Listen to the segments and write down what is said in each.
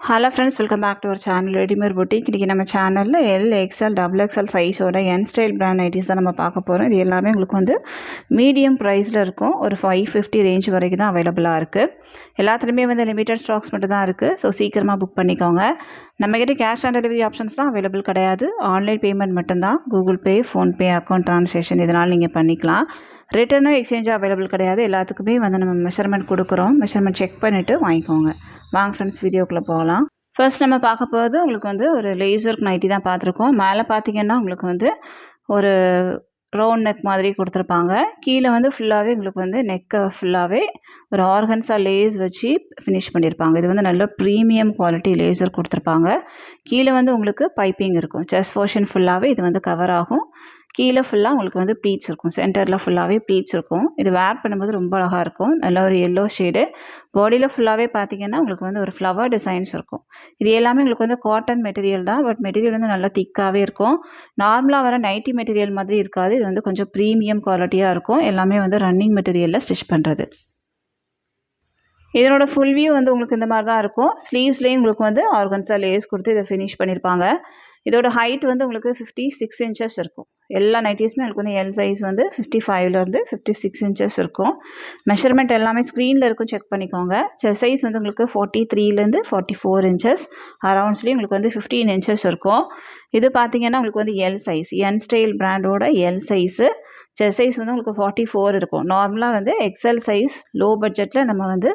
Hello friends, welcome back to our channel readymade boutique. இன்றைக்கி நம்ம சேனலில் எக்ஸ்எல் XXL சைஸோட ஸ்டைல் பிராண்ட் நைட்டிஸ் தான் நம்ம பார்க்க போகிறோம். இது எல்லாமே உங்களுக்கு வந்து மீடியம் ப்ரைஸில் இருக்கும். ஒரு 550 ரேஞ்ச் வரைக்கும் தான் அவைலபிளாக இருக்குது. எல்லாத்துலேயுமே வந்து லிமிட்டட் ஸ்டாக்ஸ் மட்டும் தான் இருக்குது. ஸோ சீக்கிரமாக புக் பண்ணிக்கோங்க. நம்மக்கிட்ட கேஷ் ஆன் டெலிவரி ஆப்ஷன்ஸ் தான் அவைலபிள் கிடையாது. ஆன்லைன் பேமெண்ட் மட்டும்தான். Google Pay, PhonePe, account transaction இதனால் நீங்கள் பண்ணிக்கலாம். ரிட்டர்னும் எக்ஸ்சேஞ்சும் அவைலபிள் கிடையாது. எல்லாத்துக்குமே வந்து நம்ம மெஷர்மெண்ட் கொடுக்குறோம். மெஷர்மெண்ட் செக் பண்ணிவிட்டு வாங்கிக்கோங்க. வாங்க ஃப்ரெண்ட்ஸ், வீடியோக்குள்ளே போகலாம். ஃபர்ஸ்ட் நம்ம பார்க்க போகிறது உங்களுக்கு வந்து ஒரு லேசர் நைட்டி தான் பார்த்துருக்கோம். மேலே பார்த்தீங்கன்னா உங்களுக்கு வந்து ஒரு ரவுண்ட் நெக் மாதிரி கொடுத்துருப்பாங்க. கீழே வந்து ஃபுல்லாகவே உங்களுக்கு வந்து நெக்கை ஃபுல்லாகவே ஒரு ஆர்கன்ஸா லேஸ் வச்சு ஃபினிஷ் பண்ணியிருப்பாங்க. இது வந்து நல்ல ப்ரீமியம் குவாலிட்டி லேசர் கொடுத்துருப்பாங்க. கீழே வந்து உங்களுக்கு பைப்பிங் இருக்கும். செஸ்ட் போர்ஷன் ஃபுல்லாகவே இது வந்து கவர் ஆகும். கீழே ஃபுல்லாக உங்களுக்கு வந்து ப்ளீட்ஸ் இருக்கும். சென்டரில் ஃபுல்லாகவே ப்ளீட்ஸ் இருக்கும். இது வேர் பண்ணும்போது ரொம்ப அழகாக இருக்கும். நல்ல ஒரு எல்லோ ஷேடு. பாடியில் ஃபுல்லாகவே பார்த்தீங்கன்னா உங்களுக்கு வந்து ஒரு ஃப்ளவர் டிசைன்ஸ் இருக்கும். இது எல்லாமே உங்களுக்கு வந்து காட்டன் மெட்டீரியல் தான். பட் மெட்டீரியல் வந்து நல்லா திக்காகவே இருக்கும். நார்மலாக வர நைட்டி மெட்டீரியல் மாதிரி இருக்காது. இது வந்து கொஞ்சம் ப்ரீமியம் குவாலிட்டியாக இருக்கும். எல்லாமே வந்து ரன்னிங் மெட்டீரியலில் ஸ்டிச் பண்ணுறது. இதனோட ஃபுல் வியூ வந்து உங்களுக்கு இந்த மாதிரி தான் இருக்கும். ஸ்லீவ்ஸ்லேயும் உங்களுக்கு வந்து ஆர்கன்ஸா லேஸ் கொடுத்து இதை ஃபினிஷ் பண்ணியிருப்பாங்க. இதோட ஹைட் வந்து உங்களுக்கு 56 இன்ச்சஸ் இருக்கும். எல்லா நைட்டிஸுமே உங்களுக்கு வந்து எல் சைஸ் வந்து 55லேருந்து 56 இன்ச்சஸ் இருக்கும். மெஷர்மெண்ட் எல்லாமே ஸ்க்ரீனில் இருக்கும், செக் பண்ணிக்கோங்க. செஸ்ட் சைஸ் வந்து உங்களுக்கு 43லேருந்து 44 இன்ச்சஸ். அரவுண்ட்ஸ்லேயும் உங்களுக்கு வந்து 15 இன்ச்சஸ் இருக்கும். இது பார்த்தீங்கன்னா உங்களுக்கு வந்து எல் சைஸ், ஸ்டைல் பிராண்டோட எல் சைஸு. செஸ்ட் சைஸ் வந்து உங்களுக்கு 44 இருக்கும். நார்மலாக வந்து எக்ஸ்எல் சைஸ் லோ பட்ஜெட்டில் நம்ம வந்து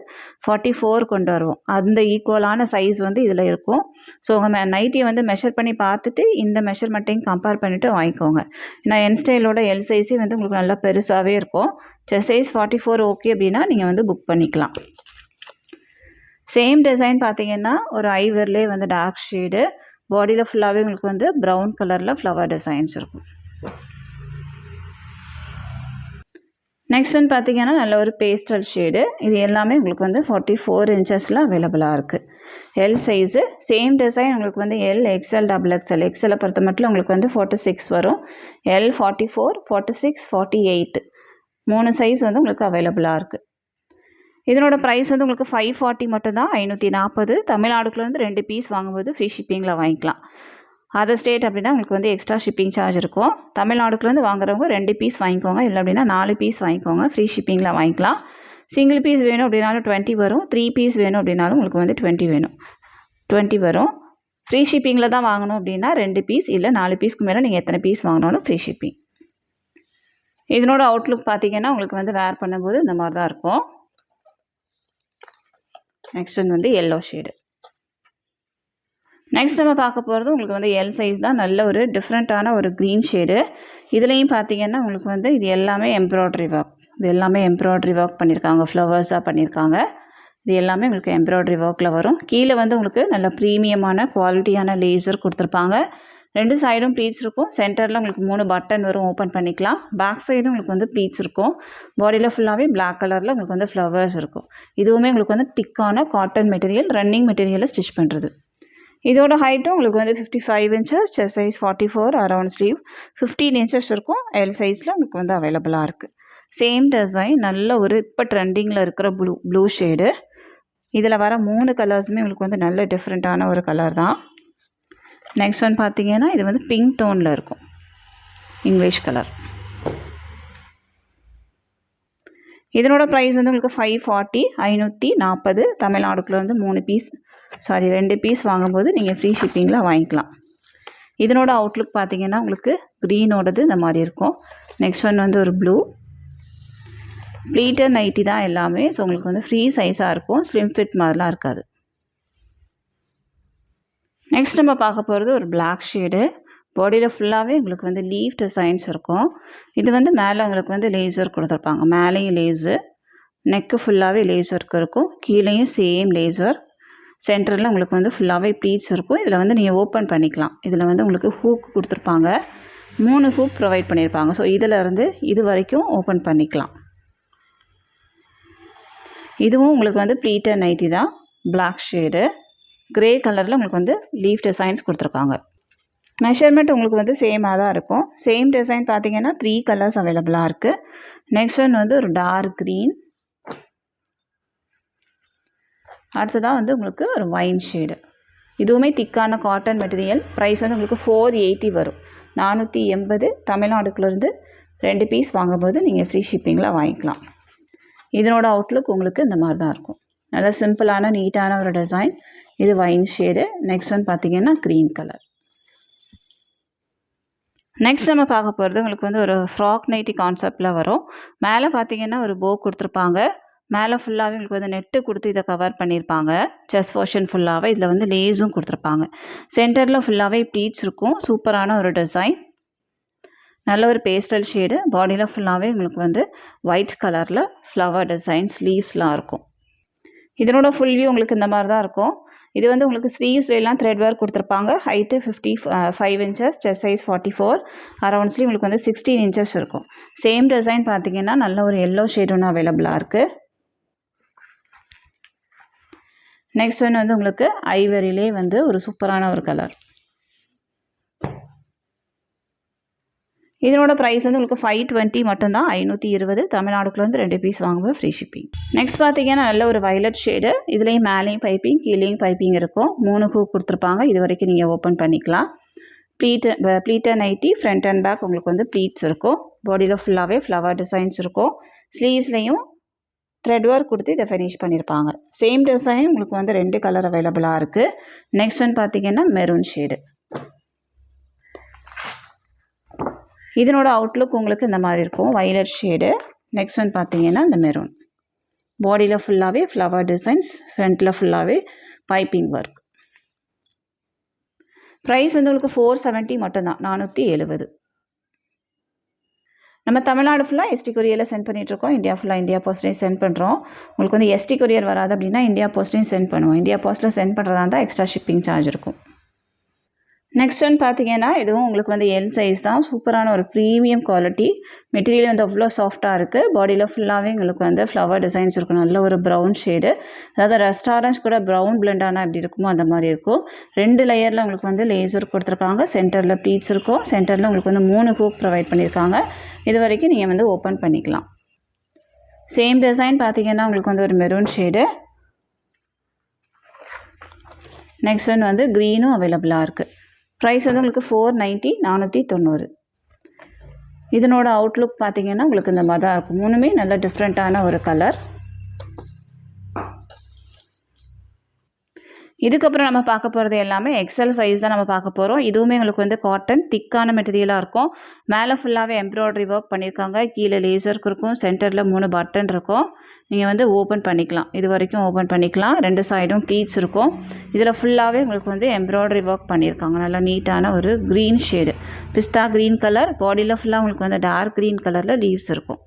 44 கொண்டு வருவோம். அந்த ஈக்குவலான சைஸ் வந்து இதில் இருக்கும். ஸோ உங்கள் நைட்டியை வந்து மெஷர் பண்ணி பார்த்துட்டு இந்த மெஷர்மெண்ட்டையும் கம்பேர் பண்ணிவிட்டு வாங்கிக்கோங்க. ஏன்னா ஸ்டைலோட எல் சைஸே வந்து உங்களுக்கு நல்லா பெருசாகவே இருக்கும். செஸ்ட் சைஸ் 44 ஓகே அப்படின்னா நீங்கள் வந்து புக் பண்ணிக்கலாம். சேம் டிசைன் பார்த்தீங்கன்னா ஒரு ஐவர்லேயே வந்து டார்க் ஷேடு. பாடியில் ஃபுல்லாகவே உங்களுக்கு வந்து ப்ரௌன் கலரில் ஃப்ளவர் டிசைன்ஸ் இருக்கும். நெக்ஸ்ட் வந்து பார்த்தீங்கன்னா நல்ல ஒரு பேஸ்டல் ஷேடு. இது எல்லாமே உங்களுக்கு வந்து 44 இன்ச்சஸில் அவைலபிளாக இருக்குது. எல் சைஸு சேம் டிசைன் உங்களுக்கு வந்து எல், XL, XXL. எக்ஸ்எல்லை பொறுத்த மட்டும் உங்களுக்கு வந்து 46 வரும். எல் 44, 46, 48 3 சைஸ் வந்து உங்களுக்கு அவைலபிளாக இருக்குது. இதனோட ப்ரைஸ் வந்து உங்களுக்கு 540 மட்டும்தான், 540. தமிழ்நாடுக்குள்ளேருந்து 2 பீஸ் வாங்கும்போது ஃப்ரீ ஷிப்பிங்கில் வாங்கிக்கலாம். அதர் ஸ்டேட் அப்படின்னா உங்களுக்கு வந்து எக்ஸ்ட்ரா ஷிப்பிங் சார்ஜ் இருக்கும். தமிழ்நாடுக்குலேருந்து வாங்குறவங்க 2 பீஸ் வாங்கிக்கோங்க. இல்லை அப்படின்னா 4 பீஸ் வாங்கிக்கோங்க. ஃப்ரீ ஷிப்பிங்கில் வாங்கிக்கலாம். சிங்கிள் பீஸ் வேணும் அப்படின்னாலும் 20 வரும். 3 பீஸ் வேணும் அப்படின்னாலும் உங்களுக்கு வந்து 20 வரும். ஃப்ரீ ஷிப்பிங்கில் தான் வாங்கணும் அப்படின்னா 2 பீஸ் இல்லை 4 பீஸ்க்கு மேலே நீங்கள் எத்தனை பீஸ் வாங்கினாலும் ஃப்ரீ ஷிப்பிங். இதனோட அவுட்லுக் பார்த்தீங்கன்னா உங்களுக்கு வந்து வேர் பண்ணும்போது இந்த மாதிரி தான் இருக்கும். நெக்ஸ்ட் வந்து எல்லோ ஷேடு. நெக்ஸ்ட் நம்ம பார்க்க போகிறது உங்களுக்கு வந்து எல் சைஸ் தான். நல்ல ஒரு டிஃப்ரெண்ட்டான ஒரு க்ரீன் ஷேடு. இதுலேயும் பார்த்தீங்கன்னா உங்களுக்கு வந்து இது எல்லாமே எம்ப்ராய்டரி ஒர்க். இது எல்லாமே எம்ப்ராய்டரி ஒர்க் பண்ணியிருக்காங்க. ஃப்ளவர்ஸாக பண்ணியிருக்காங்க. இது எல்லாமே உங்களுக்கு எம்ப்ராய்டரி ஒர்க்கில் வரும். கீழே வந்து உங்களுக்கு நல்ல ப்ரீமியமான குவாலிட்டியான லேசர் கொடுத்துருப்பாங்க. 2 சைடும் ப்ளீட்ஸ் இருக்கும். சென்டரில் உங்களுக்கு 3 பட்டன் வரும், ஓப்பன் பண்ணிக்கலாம். பேக் சைடும் உங்களுக்கு வந்து ப்ளீட்ஸ் இருக்கும். பாடியில் ஃபுல்லாகவே பிளாக் கலரில் உங்களுக்கு வந்து ஃப்ளவர்ஸ் இருக்கும். இதுவுமே உங்களுக்கு வந்து திக்கான காட்டன் மெட்டீரியல், ரன்னிங் மெட்டீரியலில் ஸ்டிச் பண்ணுறது. இதோட ஹைட்டும் உங்களுக்கு வந்து 55 inches. Chest size 44, around sleeve 15 inches இருக்கும். எல் சைஸில் உங்களுக்கு வந்து அவைலபிளாக இருக்குது. சேம் டிசைன் நல்ல ஒரு இப்போ ட்ரெண்டிங்கில் இருக்கிற ப்ளூ ஷேடு. இதில் வர 3 கலர்ஸுமே உங்களுக்கு வந்து நல்ல டிஃப்ரெண்ட்டான ஒரு கலர் தான். நெக்ஸ்ட் ஒன் பார்த்தீங்கன்னா இது வந்து பிங்க் டோனில் இருக்கும், இங்கிலீஷ் கலர். இதனோட ப்ரைஸ் வந்து உங்களுக்கு 540, 540. தமிழ்நாடுக்குள்ள வந்து 2 பீஸ் வாங்கும்போது நீங்கள் ஃப்ரீ ஷிப்பிங்கில் வாங்கிக்கலாம். இதனோட அவுட்லுக் பார்த்தீங்கன்னா உங்களுக்கு க்ரீனோடது இந்த மாதிரி இருக்கும். நெக்ஸ்ட் ஒன் வந்து ஒரு ப்ளூ. ப்ளீட்டர் நைட்டி தான் எல்லாமே. ஸோ உங்களுக்கு வந்து ஃப்ரீ சைஸாக இருக்கும். ஸ்லிம் ஃபிட் மாதிரிலாம் இருக்காது. நெக்ஸ்ட் நம்ம பார்க்க போகிறது ஒரு பிளாக் ஷேடு. பாடியில் ஃபுல்லாகவே உங்களுக்கு வந்து லீஃப் டிசைன்ஸ் இருக்கும். இது வந்து மேலே உங்களுக்கு வந்து லேசர் கொடுத்துருப்பாங்க. மேலேயும் லேஸு, நெக்கு ஃபுல்லாகவே லேசருக்கு இருக்கும். கீழேயும் சேம் லேசர். சென்டரில் உங்களுக்கு வந்து ஃபுல்லாகவே ப்ளீட்ஸ் இருக்கும். இதில் வந்து நீங்கள் ஓப்பன் பண்ணிக்கலாம். இதில் வந்து உங்களுக்கு ஹூக் கொடுத்துருப்பாங்க. 3 ஹூக் ப்ரொவைட் பண்ணியிருப்பாங்க. ஸோ இதிலேருந்து இது வரைக்கும் ஓப்பன் பண்ணிக்கலாம். இதுவும் உங்களுக்கு வந்து ப்ளீட்டர் நைட்டி தான். பிளாக் ஷேடு, கிரே கலரில் உங்களுக்கு வந்து லீஃப் டிசைன்ஸ் கொடுத்துருக்காங்க. மெஷர்மெண்ட் உங்களுக்கு வந்து சேமாக தான் இருக்கும். சேம் டிசைன் பார்த்தீங்கன்னா 3 கலர்ஸ் அவைலபிளாக இருக்குது. நெக்ஸ்ட் ஒன் வந்து ஒரு டார்க் க்ரீன். அடுத்ததாக வந்து உங்களுக்கு ஒரு வைன் ஷேடு. இதுவுமே திக்கான காட்டன் மெட்டீரியல். ப்ரைஸ் வந்து உங்களுக்கு 480 வரும். 480 தமிழ்நாடுக்குள்ளேருந்து 2 பீஸ் வாங்கும்போது நீங்கள் ஃப்ரீ ஷிப்பிங்கில் வாங்கிக்கலாம். இதனோட அவுட்லுக் உங்களுக்கு இந்த மாதிரி தான் இருக்கும். நல்லா சிம்பிளான நீட்டான ஒரு டிசைன். இது வைன் ஷேடு. நெக்ஸ்ட் வந்து பார்த்திங்கன்னா க்ரீன் கலர். நெக்ஸ்ட் நம்ம பார்க்க போகிறது உங்களுக்கு வந்து ஒரு ஃப்ராக் நைட்டி கான்செப்டில் வரும். மேலே பார்த்திங்கன்னா ஒரு போ கொடுத்துருப்பாங்க. மேலே ஃபுல்லாகவே உங்களுக்கு வந்து நெட்டு கொடுத்து இதை கவர் பண்ணியிருப்பாங்க. செஸ்ட் போர்ஷன் ஃபுல்லாகவே இதில் வந்து லேஸும் கொடுத்துருப்பாங்க. சென்டரில் ஃபுல்லாகவே ப்ளீட்ஸ் இருக்கும். சூப்பரான ஒரு டிசைன். நல்ல ஒரு பேஸ்டல் ஷேடு. பாடியில் ஃபுல்லாகவே உங்களுக்கு வந்து ஒயிட் கலரில் ஃப்ளவர் டிசைன் ஸ்லீவ்ஸ்லாம் இருக்கும். இதனோட ஃபுல் வியூ உங்களுக்கு இந்த மாதிரி தான் இருக்கும். இது வந்து உங்களுக்கு ஸ்லீவ்ஸ்லாம் த்ரெட் ஒர்க் கொடுத்துருப்பாங்க. Height 55 inches, chest size 44, around sleeve உங்களுக்கு வந்து 16 inches இருக்கும். சேம் டிசைன் பார்த்தீங்கன்னா நல்ல ஒரு எல்லோ ஷேட் ஒன்று அவைலபிளாக இருக்குது. நெக்ஸ்ட் ஒன்று வந்து உங்களுக்கு ஐவரிலே வந்து ஒரு சூப்பரான ஒரு கலர். இதனோட ப்ரைஸ் வந்து உங்களுக்கு 520 மட்டும்தான். 520 தமிழ்நாடுக்குள்ள வந்து 2 பீஸ் வாங்கும்போது ஃப்ரீ ஷிப்பிங். நெக்ஸ்ட் பார்த்தீங்கன்னா நல்ல ஒரு வயலட் ஷேடு. இதுலேயும் மேலேயும் பைப்பிங் கீழேயும் பைப்பிங் இருக்கும். 3 ஹூக் கொடுத்துருப்பாங்க. இது வரைக்கும் நீங்கள் ஓப்பன் பண்ணிக்கலாம். ப்ளீட்டர் நைட்டி ஃப்ரண்ட் அண்ட் பேக் உங்களுக்கு வந்து ப்ளீட்ஸ் இருக்கும். பாடியில் ஃபுல்லாகவே ஃப்ளவர் டிசைன்ஸ் இருக்கும். ஸ்லீவ்ஸ்லேயும் த்ரெட் ஒர்க் கொடுத்து இதை ஃபினிஷ் பண்ணியிருப்பாங்க. சேம் டிசைன் உங்களுக்கு வந்து 2 கலர் அவைலபிளாக இருக்குது. நெக்ஸ்ட் ஒன் பார்த்தீங்கன்னா மெரூன் ஷேடு. இதனோட அவுட்லுக் உங்களுக்கு இந்த மாதிரி இருக்கும். Violet shade. நெக்ஸ்ட் ஒன் பார்த்தீங்கன்னா இந்த மெரூன். பாடியில் ஃபுல்லாகவே ஃப்ளவர் டிசைன்ஸ், ஃப்ரண்ட்டில் ஃபுல்லாகவே பைப்பிங் ஒர்க். ப்ரைஸ் வந்து உங்களுக்கு 470 மட்டும்தான். 470. நம்ம தமிழ்நாடு ஃபுல்லாக எஸ்டி கொரியரில் சென்ட் பண்ணிகிட்ருக்கோம். இந்தியா ஃபுல்லாக இந்தியா போஸ்ட்லேயும் சென்ட் பண்ணுறோம். உங்களுக்கு வந்து எஸ்டி கொரியர் வராது அப்படின்னா இந்தியா போஸ்ட்லேயும் சென்ட் பண்ணுவோம். இந்தியா போஸ்ட்டில் சென்ட் பண்ணுறதா இருந்தால் எக்ஸ்ட்ரா ஷிப்பிங் சார்ஜ் இருக்கும். நெக்ஸ்ட் ஒன் பார்த்தீங்கன்னா இதுவும் உங்களுக்கு வந்து எல் சைஸ் தான். சூப்பரான ஒரு ப்ரீமியம் குவாலிட்டி. மெட்டீரியல் வந்து அவ்வளோ சாஃப்டாக இருக்குது. பாடியில் ஃபுல்லாகவே உங்களுக்கு வந்து ஃப்ளவர் டிசைன்ஸ் இருக்கும். நல்ல ஒரு ப்ரௌன் ஷேடு. அதாவது ரெஸ்டாரண்ட்ஸ் கூட ப்ரௌன் பிளெண்டானா எப்படி இருக்குமோ அந்த மாதிரி இருக்கும். 2 லேயரில் உங்களுக்கு வந்து லேசர் கொடுத்துருக்காங்க. சென்டரில் ப்ளீட்ஸ் இருக்கும். சென்டரில் உங்களுக்கு வந்து 3 ஹூக் ப்ரொவைட் பண்ணியிருக்காங்க. இது வரைக்கும் நீங்கள் வந்து ஓப்பன் பண்ணிக்கலாம். சேம் டிசைன் பார்த்தீங்கன்னா உங்களுக்கு வந்து ஒரு மெரூன் ஷேடு. நெக்ஸ்ட் ஒன் வந்து க்ரீனும் அவைலபிளாக இருக்குது. ப்ரைஸ் வந்து உங்களுக்கு 490, 490. இதனோட அவுட்லுக் பார்த்தீங்கன்னா உங்களுக்கு இந்த மாதிரி தான் இருக்கும். 3மே நல்ல டிஃப்ரெண்ட்டான ஒரு கலர். இதுக்கப்புறம் நம்ம பார்க்க போகிறது எல்லாமே எக்ஸல் சைஸ் தான் நம்ம பார்க்க போகிறோம். இதுவுமே உங்களுக்கு வந்து காட்டன் திக்கான மெட்டீரியலாக இருக்கும். மேலே ஃபுல்லாகவே எம்ப்ராய்டரி ஒர்க் பண்ணியிருக்காங்க. கீழே லேசர்க்கு இருக்கும். சென்டரில் 3 பட்டன் இருக்கும். நீங்கள் வந்து ஓப்பன் பண்ணிக்கலாம். இது வரைக்கும் ஓப்பன் பண்ணிக்கலாம். 2 சைடும் ப்ளீட்ஸ் இருக்கும். இதில் ஃபுல்லாகவே உங்களுக்கு வந்து எம்ப்ராய்டரி ஒர்க் பண்ணியிருக்காங்க. நல்லா நீட்டான ஒரு க்ரீன் ஷேடு, பிஸ்தா க்ரீன் கலர். பாடியில் ஃபுல்லாக உங்களுக்கு வந்து டார்க் க்ரீன் கலரில் லீவ்ஸ் இருக்கும்.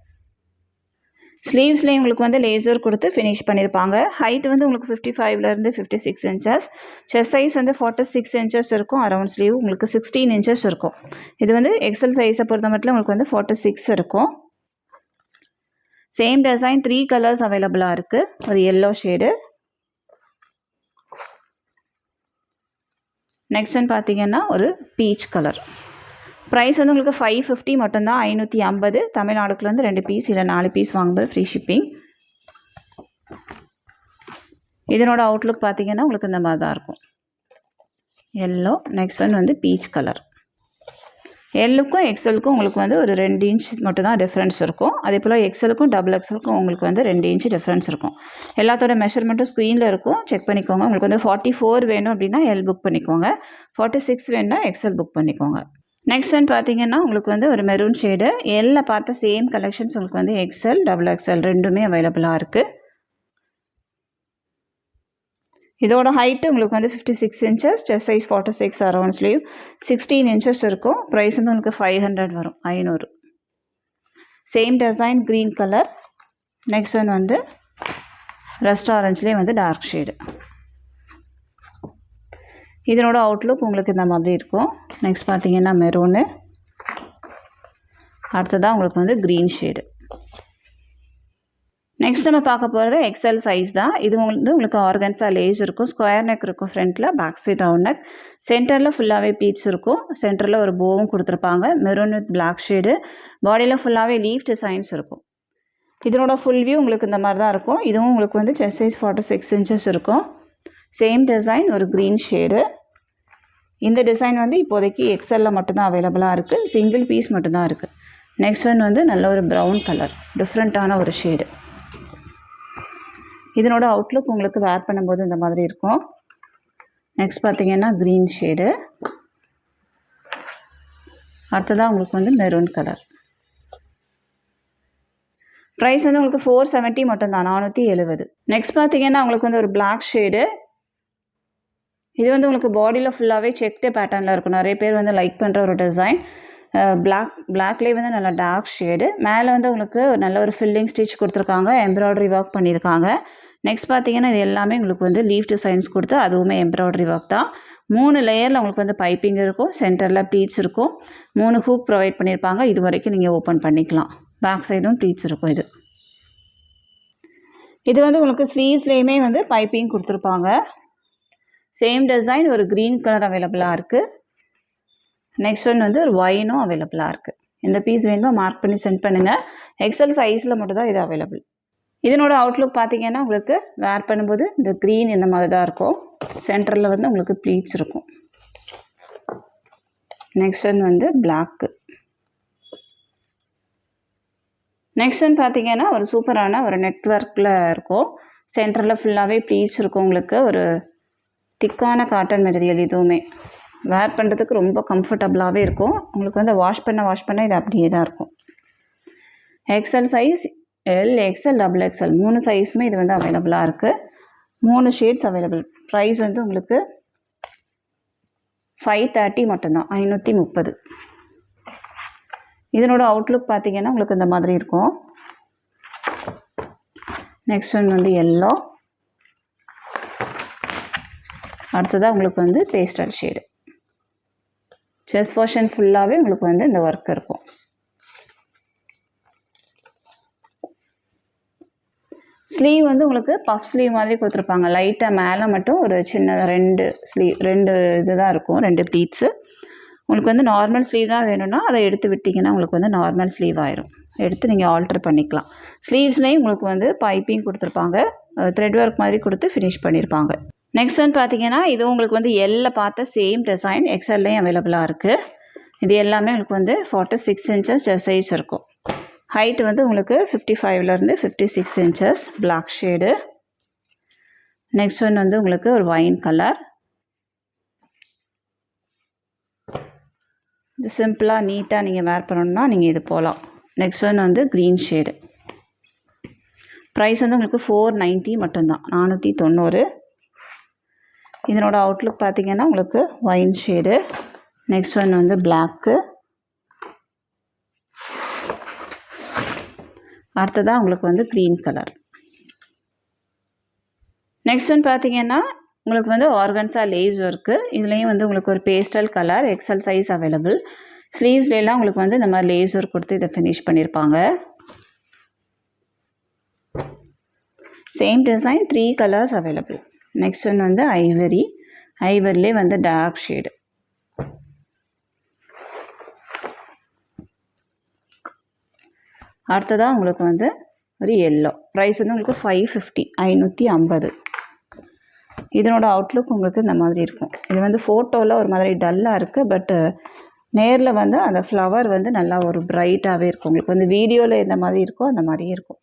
ஸ்லீவ்ஸ்லேயும் உங்களுக்கு வந்து லேசர் கொடுத்து ஃபினிஷ் பண்ணியிருப்பாங்க. ஹைட் வந்து உங்களுக்கு 55லேருந்து 56 inches. செஸ்ட் சைஸ் வந்து 46 inches இருக்கும். அரௌண்ட் ஸ்லீவ் உங்களுக்கு 16 inches இருக்கும். இது வந்து எக்ஸல் சைஸை பொறுத்த மட்டும் உங்களுக்கு வந்து 46 இருக்கும். சேம் டிசைன் 3 கலர்ஸ் அவைலபிளாக இருக்குது. ஒரு எல்லோ ஷேடு. நெக்ஸ்ட் ஒன் பார்த்தீங்கன்னா ஒரு பீச் கலர். ப்ரைஸ் வந்து உங்களுக்கு 550 மட்டும்தான். 550 தமிழ்நாடுக்குலேருந்து 2 பீஸ் இல்லை 4 பீஸ் வாங்கும்போது ஃப்ரீ ஷிப்பிங். இதனோட அவுட்லுக் பார்த்தீங்கன்னா உங்களுக்கு இந்த மாதிரி தான் இருக்கும். எல்லோ. நெக்ஸ்ட் ஒன் வந்து பீச் கலர். எல்லுக்கும் எக்ஸலுக்கும் உங்களுக்கு வந்து ஒரு 2 inch மட்டும்தான் டிஃப்ரென்ஸ் இருக்கும். அதே போல் எக்ஸலுக்கும் டபுள் எக்ஸலுக்கும் உங்களுக்கு வந்து 2 inch டிஃப்ரென்ஸ் இருக்கும். எல்லாத்தோட மெஷர்மெண்ட்டும் ஸ்க்ரீனில் இருக்கும். செக் பண்ணிக்கோங்க. உங்களுக்கு வந்து 44 வேணும் அப்படின்னா எல் புக் பண்ணிக்கோங்க. 46 வேணுன்னா எக்ஸல் புக் பண்ணிக்கோங்க. நெக்ஸ்ட் ஒன் பார்த்தீங்கன்னா உங்களுக்கு வந்து ஒரு மெரூன் ஷேடு. எல்லில் பார்த்த சேம் கலெக்ஷன்ஸ் உங்களுக்கு வந்து எக்ஸல் டபுள் எக்ஸல் ரெண்டுமே அவைலபிளாக இருக்குது. இதோட ஹைட்டு உங்களுக்கு வந்து 56 inches, chest size 46, around sleeve 16 inches இருக்கும். ப்ரைஸ் வந்து உங்களுக்கு 500 வரும். 500. Same design green colour. Next one வந்து ரெஸ்டாரண்ட்ஸ்லேயே வந்து டார்க் ஷேடு. இதனோட அவுட்லுக் உங்களுக்கு இந்த மாதிரி இருக்கும். நெக்ஸ்ட் பார்த்தீங்கன்னா மெரூனு. அடுத்ததான் உங்களுக்கு வந்து க்ரீன் ஷேடு. நெக்ஸ்ட் நம்ம பார்க்க போகிறது எக்ஸல் சைஸ் தான். இது வந்து உங்களுக்கு ஆர்கன்ஸா லேஸ் இருக்கும். ஸ்கொயர் நெக் இருக்கும். ஃப்ரண்ட்டில், பேக் சைட் ரவுண்ட் நெக். சென்டரில் ஃபுல்லாகவே பீட்ஸ் இருக்கும். சென்டரில் ஒரு போவும் கொடுத்துருப்பாங்க. Maroon with black shade. பாடியில் ஃபுல்லாகவே லீஃப் டிசைன்ஸ் இருக்கும். இதனோட ஃபுல் வியூ உங்களுக்கு இந்த மாதிரி தான் இருக்கும். இதுவும் உங்களுக்கு வந்து செஸ்ட் சைஸ் 46 inches இருக்கும். சேம் டிசைன் ஒரு க்ரீன் ஷேடு. இந்த டிசைன் வந்து இப்போதைக்கு எக்ஸலில் மட்டும்தான் அவைலபிளாக இருக்குது. சிங்கிள் பீஸ் மட்டும்தான் இருக்குது. நெக்ஸ்ட் ஒன் வந்து நல்ல ஒரு ப்ரௌன் கலர், டிஃப்ரெண்ட்டான ஒரு ஷேடு. இதனோட அவுட்லுக் உங்களுக்கு வேர் பண்ணும்போது இந்த மாதிரி இருக்கும். நெக்ஸ்ட் பார்த்தீங்கன்னா க்ரீன் ஷேடு. அடுத்ததாக உங்களுக்கு வந்து மெரூன் கலர். ப்ரைஸ் வந்து உங்களுக்கு 470 மட்டும்தான், 470. நெக்ஸ்ட் பார்த்தீங்கன்னா உங்களுக்கு வந்து ஒரு பிளாக் ஷேடு. இது வந்து உங்களுக்கு பாடியில் ஃபுல்லாகவே செக்டு பேட்டர்னில் இருக்கும். நிறைய பேர் வந்து லைக் பண்ணுற ஒரு டிசைன். பிளாக்லேயே வந்து நல்லா டார்க் ஷேடு. மேலே வந்து உங்களுக்கு நல்ல ஒரு ஃபில்லிங் ஸ்டிச் கொடுத்துருக்காங்க, எம்ப்ராய்டரி ஒர்க் பண்ணியிருக்காங்க. நெக்ஸ்ட் பார்த்தீங்கன்னா இது எல்லாமே உங்களுக்கு வந்து லீஃப் டிசைன்ஸ் கொடுத்து அதுவுமே எம்ப்ராய்டரி ஒர்க் தான். 3 லேயரில் உங்களுக்கு வந்து பைப்பிங் இருக்கும், சென்டரில் ப்ளீட்ஸ் இருக்கும், 3 ஹூக் ப்ரொவைட் பண்ணியிருப்பாங்க. இது வரைக்கும் நீங்கள் ஓப்பன் பண்ணிக்கலாம். பேக் சைடும் ப்ளீட்ஸ் இருக்கும். இது வந்து உங்களுக்கு ஸ்லீவ்ஸ்லேயுமே வந்து பைப்பிங் கொடுத்துருப்பாங்க. சேம் டிசைன் ஒரு க்ரீன் கலர் அவைலபிளாக இருக்குது. நெக்ஸ்ட் ஒன் வந்து ஒரு ஒயினும் அவைலபிளாக இருக்குது. இந்த பீஸ் வேணுமா மார்க் பண்ணி சென்ட் பண்ணுங்கள். எக்ஸல் சைஸில் மட்டும்தான் இது அவைலபிள். இதனோட அவுட்லுக் பார்த்தீங்கன்னா உங்களுக்கு வேர் பண்ணும்போது இந்த க்ரீன் இந்த மாதிரி தான் இருக்கும். சென்டரில் வந்து உங்களுக்கு ப்ளீட்ஸ் இருக்கும். நெக்ஸ்ட் ஒன் வந்து பிளாக்கு. நெக்ஸ்ட் ஒன் பார்த்தீங்கன்னா ஒரு சூப்பரான ஒரு நெட்வொர்க்கில் இருக்கும். சென்டரில் ஃபுல்லாகவே ப்ளீட்ஸ் இருக்கும். உங்களுக்கு ஒரு திக்கான காட்டன் மெட்டீரியல். இதுவுமே வேர் பண்ணுறதுக்கு ரொம்ப கம்ஃபர்டபுளாகவே இருக்கும். உங்களுக்கு வந்து வாஷ் பண்ண இது அப்படியே தான் இருக்கும். XL size, L, XL, double XL 3 சைஸுமே இது வந்து அவைலபிளாக இருக்குது. 3 ஷேட்ஸ் அவைலபிள். ப்ரைஸ் வந்து உங்களுக்கு 530 மட்டும்தான், 530. இதனோட அவுட்லுக் பார்த்தீங்கன்னா உங்களுக்கு இந்த மாதிரி இருக்கும். நெக்ஸ்ட் ஒன் வந்து எல்லோ. அடுத்ததாக உங்களுக்கு வந்து பேஸ்டல் ஷேடு. செஸ்ட் போர்ஷன் ஃபுல்லாகவே உங்களுக்கு வந்து இந்த ஒர்க் இருக்கும். ஸ்லீவ் வந்து உங்களுக்கு பஃப் ஸ்லீவ் மாதிரி கொடுத்துருப்பாங்க. லைட்டாக மேலே மட்டும் ஒரு சின்ன 2 இது தான் இருக்கும், 2 ப்ளீட்ஸு. உங்களுக்கு வந்து நார்மல் ஸ்லீவ் தான் வேணும்னா அதை எடுத்து விட்டிங்கன்னா உங்களுக்கு வந்து நார்மல் ஸ்லீவ் ஆயிரும். எடுத்து நீங்கள் ஆல்டர் பண்ணிக்கலாம். ஸ்லீவ்ஸ்லேயும் உங்களுக்கு வந்து பைப்பிங் கொடுத்துருப்பாங்க, த்ரெட் ஒர்க் மாதிரி கொடுத்து ஃபினிஷ் பண்ணியிருப்பாங்க. நெக்ஸ்ட் ஒன் பார்த்தீங்கன்னா இது உங்களுக்கு வந்து எல்ல பார்த்த சேம் டிசைன் எக்ஸல்லையும் அவைலபிளாக இருக்குது. இது எல்லாமே உங்களுக்கு வந்து 46 இன்ச்சஸ் செஸ்ட் சைஸ் இருக்கும். ஹைட் வந்து உங்களுக்கு 55லேருந்து 56 inches. Black shade. Next one வந்து உங்களுக்கு ஒரு ஒயின் கலர். இது சிம்பிளாக நீட்டாக நீங்கள் வேர் பண்ணணுன்னா நீங்கள் இது போகலாம். நெக்ஸ்ட் ஒன் வந்து க்ரீன் ஷேடு. ப்ரைஸ் வந்து உங்களுக்கு 490 மட்டும்தான், 490. இதனோட அவுட்லுக் பார்த்தீங்கன்னா உங்களுக்கு ஒயின் ஷேடு. நெக்ஸ்ட் ஒன் வந்து பிளாக்கு. அடுத்ததாக உங்களுக்கு வந்து க்ரீன் கலர். நெக்ஸ்ட் ஒன் பார்த்தீங்கன்னா உங்களுக்கு வந்து ஆர்கன்ஸா லேஸ் ஒர்க்கு. இதுலேயும் வந்து உங்களுக்கு ஒரு pastel colour, XL size available. ஸ்லீவ்ஸ்லாம் உங்களுக்கு வந்து இந்த மாதிரி லேஸ் ஒர்க் கொடுத்து இதை ஃபினிஷ் பண்ணியிருப்பாங்க. Same design 3 colours available. Next one வந்து ஐவரி. ஐவரிலே வந்து டார்க் ஷேடு. அடுத்ததாக உங்களுக்கு வந்து ஒரு எல்லோ. ப்ரைஸ் வந்து உங்களுக்கு 550, 550. இதனோட அவுட்லுக் உங்களுக்கு இந்த மாதிரி இருக்கும். இது வந்து ஃபோட்டோவில் ஒரு மாதிரி டல்லாக இருக்குது, பட்டு நேரில் வந்து அந்த ஃப்ளவர் வந்து நல்லா ஒரு பிரைட்டாகவே இருக்கும். உங்களுக்கு வந்து வீடியோவில் எந்த மாதிரி இருக்கோ அந்த மாதிரியே இருக்கும்.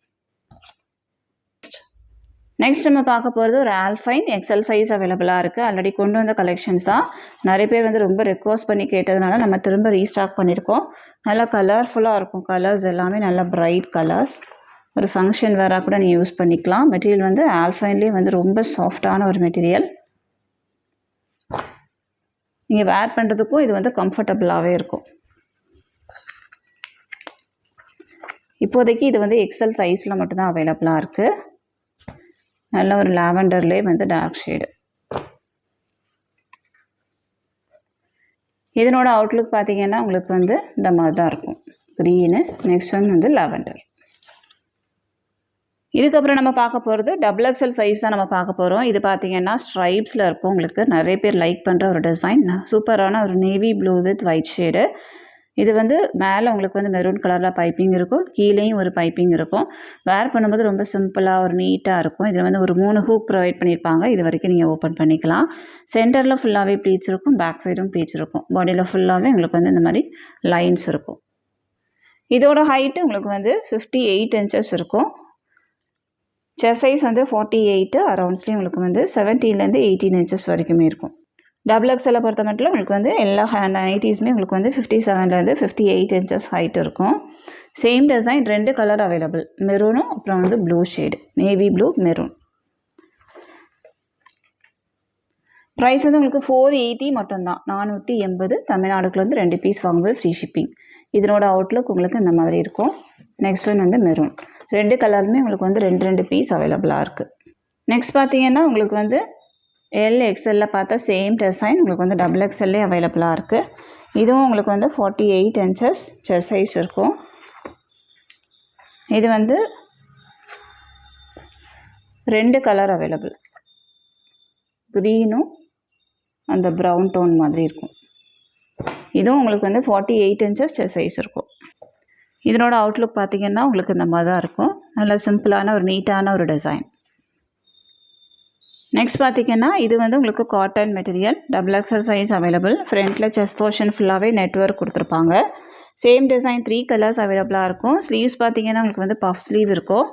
நெக்ஸ்ட் நம்ம பார்க்க போகிறது ஒரு ஆல்ஃபைன் எக்ஸல் சைஸ் அவைலபிளாக இருக்குது. ஆல்ரெடி கொண்டு வந்த கலெக்ஷன்ஸ் தான். நிறைய பேர் வந்து ரொம்ப ரெக்வஸ்ட் பண்ணி கேட்டதுனால நம்ம திரும்ப ரீஸ்டாக் பண்ணியிருக்கோம். நல்லா கலர்ஃபுல்லாக இருக்கும். கலர்ஸ் எல்லாமே நல்லா பிரைட் கலர்ஸ். ஒரு ஃபங்க்ஷன் வேறாக கூட நீங்கள் யூஸ் பண்ணிக்கலாம். மெட்டீரியல் வந்து ஆல்ஃபைன்லேயே வந்து ரொம்ப சாஃப்டான ஒரு மெட்டீரியல். நீங்கள் வேர் பண்ணுறதுக்கும் இது வந்து கம்ஃபர்டபுளாகவே இருக்கும். இப்போதைக்கு இது வந்து எக்ஸல் சைஸில் மட்டும்தான் அவைலபிளாக இருக்குது. நல்ல ஒரு லாவெண்டர்லேயே வந்து டார்க் ஷேடு. இதனோட அவுட்லுக் பார்த்தீங்கன்னா உங்களுக்கு வந்து இந்த மாதிரி தான் இருக்கும். க்ரீனு. நெக்ஸ்ட் ஒன் வந்து லாவெண்டர். இதுக்கப்புறம் நம்ம பார்க்க போகிறது டபுள் எக்ஸல் சைஸ் தான் நம்ம பார்க்க போகிறோம். இது பார்த்தீங்கன்னா ஸ்ட்ரைப்ஸில் இருக்கும். உங்களுக்கு நிறைய பேர் லைக் பண்ணுற ஒரு டிசைன். சூப்பரான ஒரு navy blue with white shade. இது வந்து மேலே உங்களுக்கு வந்து மெரூன் கலரில் பைப்பிங் இருக்கும், கீழேயும் ஒரு பைப்பிங் இருக்கும். வேர் பண்ணும்போது ரொம்ப சிம்பிளாக ஒரு நீட்டாக இருக்கும். இதில் வந்து ஒரு 3 ஹூக் ப்ரொவைட் பண்ணியிருப்பாங்க. இது வரைக்கும் நீங்கள் ஓப்பன் பண்ணிக்கலாம். சென்டரில் ஃபுல்லாகவே ப்ளீட்ஸ் இருக்கும், பேக் சைடும் ப்ளீட்ஸ் இருக்கும். பாடியில் ஃபுல்லாகவே உங்களுக்கு வந்து இந்த மாதிரி லைன்ஸ் இருக்கும். இதோட ஹைட்டு உங்களுக்கு வந்து 58 இன்ச்சஸ் இருக்கும். செஸ்ட் சைஸ் வந்து 48, அரௌண்ட்ஸ்லேயும் உங்களுக்கு வந்து 17லேருந்து 18 இன்ச்சஸ் வரைக்குமே இருக்கும். டபுள் எக்ஸ்எல்லை பொறுத்த மட்டும் உங்களுக்கு வந்து எல்லா நைட்டிஸுமே உங்களுக்கு வந்து 57லேருந்து 58 இன்ச்சஸ் ஹைட் இருக்கும். சேம் டிசைன் 2 கலர் அவைலபிள், மெரூனும் அப்புறம் வந்து blue shade, navy blue maroon. Price வந்து உங்களுக்கு 480 மட்டும்தான், 480. தமிழ்நாடுக்குள்ள வந்து 2 பீஸ் வாங்கும்போது ஃப்ரீ ஷிப்பிங். இதனோட அவுட்லுக் உங்களுக்கு இந்த மாதிரி இருக்கும். நெக்ஸ்ட் ஒன் வந்து மெரூன். 2 கலருமே உங்களுக்கு வந்து 2 பீஸ் அவைலபிளாக இருக்குது. நெக்ஸ்ட் பார்த்தீங்கன்னா உங்களுக்கு வந்து எல்எக்ஸ்எல்ல பார்த்தா சேம் டிசைன் உங்களுக்கு வந்து டபுள் எக்ஸ்எல்லே அவைலபிளாக இருக்குது. இதுவும் உங்களுக்கு வந்து 48 இன்ச்சஸ் செஸ்ட் சைஸ் இருக்கும். இது வந்து 2 கலர் அவைலபிள், க்ரீனும் அந்த ப்ரௌன் டோன் மாதிரி இருக்கும். இதுவும் உங்களுக்கு வந்து 48 இன்ச்சஸ் செஸ்ட் சைஸ் இருக்கும். இதனோட அவுட்லுக் பார்த்திங்கன்னா உங்களுக்கு இந்த மாதிரி தான் இருக்கும். நல்ல சிம்பிளான ஒரு நீட்டான ஒரு டிசைன். நெக்ஸ்ட் பார்த்திங்கன்னா இது வந்து உங்களுக்கு cotton material, double XL size available. ஃப்ரண்ட்டில் செஸ்ட் போர்ஷன் ஃபுல்லாகவே நெட்வொர்க் கொடுத்துருப்பாங்க. சேம் டிசைன் 3 கலர்ஸ் அவைலபிளாக இருக்கும். ஸ்லீவ்ஸ் பார்த்திங்கன்னா உங்களுக்கு வந்து பஃப் ஸ்லீவ் இருக்கும்.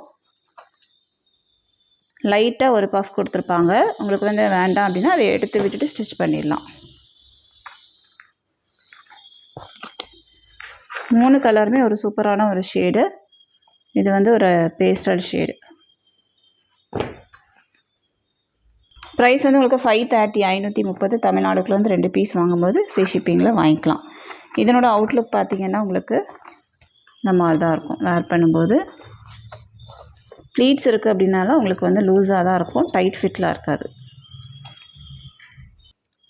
லைட்டாக ஒரு பஃப் கொடுத்துருப்பாங்க. உங்களுக்கு வந்து வேண்டாம் அப்படின்னா அதை எடுத்து விட்டுட்டு ஸ்டிச் பண்ணிடலாம். 3 கலருமே ஒரு சூப்பரான ஒரு ஷேடு. இது வந்து ஒரு பேஸ்டல் ஷேடு. ப்ரைஸ் வந்து உங்களுக்கு 530, 530. தமிழ்நாடுக்குள்ள வந்து 2 பீஸ் வாங்கும்போது ஃப்ரீ ஷிப்பிங்கில் வாங்கிக்கலாம். இதனோட அவுட்லுக் பார்த்திங்கன்னா உங்களுக்கு இந்த மாதிரி தான் இருக்கும். வேர் பண்ணும்போது ப்ளீட்ஸ் இருக்குது அப்படின்னாலும் உங்களுக்கு வந்து லூஸாக தான் இருக்கும், டைட் ஃபிட்டில் இருக்காது.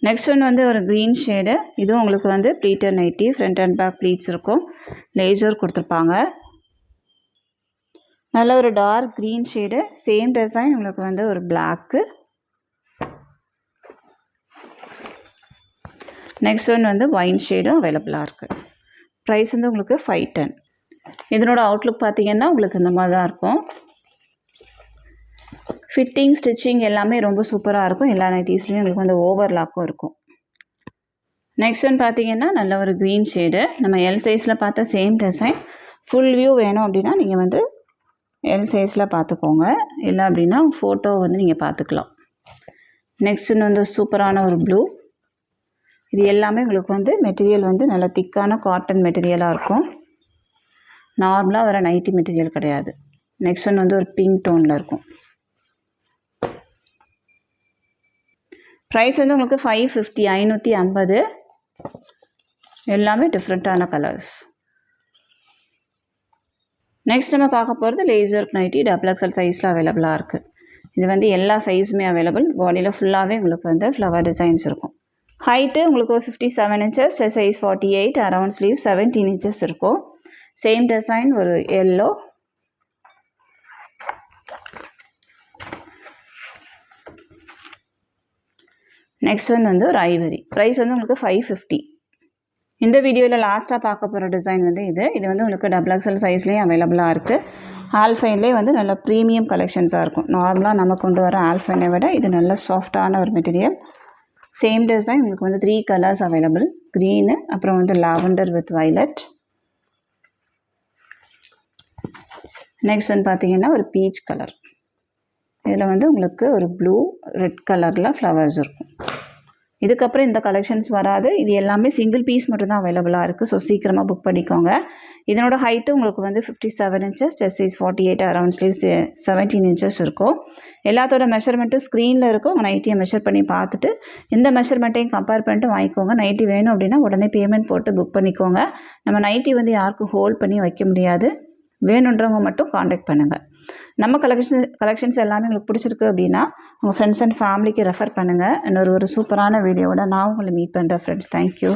நெக்ஸ்ட் ஒன் வந்து ஒரு க்ரீன் ஷேடு. இதுவும் உங்களுக்கு வந்து pleated nighty, front and back pleats இருக்கும், லேசர் கொடுத்துருப்பாங்க. நல்ல ஒரு dark green shade. Same design உங்களுக்கு வந்து ஒரு பிளாக்கு. நெக்ஸ்ட் ஒன் வந்து ஒயின் ஷேடும் அவைலபிளாக இருக்குது. ப்ரைஸ் வந்து உங்களுக்கு 510. இதனோட அவுட்லுக் பார்த்திங்கன்னா உங்களுக்கு இந்த மாதிரி தான் இருக்கும். ஃபிட்டிங், ஸ்டிச்சிங் எல்லாமே ரொம்ப சூப்பராக இருக்கும். எல்லா நைட்டிஸ்லேயும் உங்களுக்கு வந்து ஓவர்லாக்கும் இருக்கும். நெக்ஸ்ட் ஒன் பார்த்திங்கன்னா நல்ல ஒரு க்ரீன் ஷேடு. நம்ம எல் சைஸில் பார்த்த சேம் டிசைன். ஃபுல் வியூ வேணும் அப்படின்னா நீங்கள் வந்து எல் சைஸில் பார்த்துக்கோங்க, இல்லை அப்படின்னா ஃபோட்டோ வந்து நீங்கள் பார்த்துக்கலாம். நெக்ஸ்ட் ஒன்று வந்து சூப்பரான ஒரு ப்ளூ. இது எல்லாமே உங்களுக்கு வந்து மெட்டீரியல் வந்து நல்ல திக்கான காட்டன் மெட்டீரியலாக இருக்கும். நார்மலாக வர நைட்டி மெட்டீரியல் கிடையாது. நெக்ஸ்ட் ஒன் வந்து ஒரு பிங்க் டோனில் இருக்கும். ப்ரைஸ் வந்து உங்களுக்கு 550, 550. எல்லாமே டிஃப்ரெண்ட்டான கலர்ஸ். நெக்ஸ்ட் நம்ம பார்க்க போகிறது லேசர் நைட்டி, டபுள் எக்ஸ்எல் சைஸில் அவைலபிளாக இருக்குது. இது வந்து எல்லா சைஸுமே அவைலபிள். பாடியில் ஃபுல்லாகவே உங்களுக்கு வந்து ஃப்ளவர் டிசைன்ஸ் இருக்கும். ஹைட்டு உங்களுக்கு 57 inches, size 48, around sleeve 17 inches இருக்கும். சேம் டிசைன் ஒரு எல்லோ. நெக்ஸ்ட் ஒன் வந்து ஒரு ஐவரி. ப்ரைஸ் வந்து உங்களுக்கு 550. இந்த வீடியோவில் லாஸ்ட்டாக பார்க்க போகிற டிசைன் வந்து இது வந்து உங்களுக்கு டபுள் எக்ஸ்எல் சைஸ்லேயும் அவைலபிளாக இருக்குது. ஆல்ஃபைன்லேயே வந்து நல்ல ப்ரீமியம் கலெக்ஷன்ஸாக இருக்கும். நார்மலாக நம்ம கொண்டு வர ஆல்ஃபைனை விட இது நல்ல சாஃப்டான ஒரு மெட்டீரியல். சேம் டிசைன் உங்களுக்கு வந்து 3 கலர்ஸ் அவைலபிள், க்ரீனு, அப்புறம் வந்து லாவெண்டர் வித் வைலட். நெக்ஸ்ட் வந்து பார்த்திங்கன்னா ஒரு பீச் கலர். இதில் வந்து உங்களுக்கு ஒரு ப்ளூ, ரெட் கலரில் ஃப்ளவர்ஸ் இருக்கும். இதுக்கப்புறம் இந்த கலெக்ஷன்ஸ் வராது. இது எல்லாமே சிங்கிள் பீஸ் மட்டும்தான் அவைலபிளாக இருக்குது. ஸோ சீக்கிரமாக புக் பண்ணிக்கோங்க. இதனோட ஹைட்டு உங்களுக்கு வந்து 57 inches, chest size 48, around sleeves 17 inches இருக்கும். எல்லாத்தோட மெஷர்மெண்ட்டும் ஸ்க்ரீனில் இருக்கும். உங்கள் நைட்டியை மெஷர் பண்ணி பார்த்துட்டு இந்த மெஷர்மெண்ட்டையும் கம்பேர் பண்ணிட்டு வாங்கிக்கோங்க. நைட்டி வேணும் அப்படின்னா உடனே பேமெண்ட் போட்டு புக் பண்ணிக்கோங்க. நம்ம நைட்டி வந்து யாருக்கும் ஹோல்ட் பண்ணி வைக்க முடியாது. வேணுன்றவங்க மட்டும் காண்டாக்ட் பண்ணுங்கள். நம்ம கலெக்ஷன்ஸ் எல்லாமே உங்களுக்கு பிடிச்சிருக்கு அப்படின்னா உங்கள் ஃப்ரெண்ட்ஸ் அண்ட் ஃபேமிலிக்கு ரெஃபர் பண்ணுங்கள். இன்னொரு சூப்பரான வீடியோவோட நான் உங்களை மீட் பண்ணுறேன் ஃப்ரெண்ட்ஸ். தேங்க்யூ.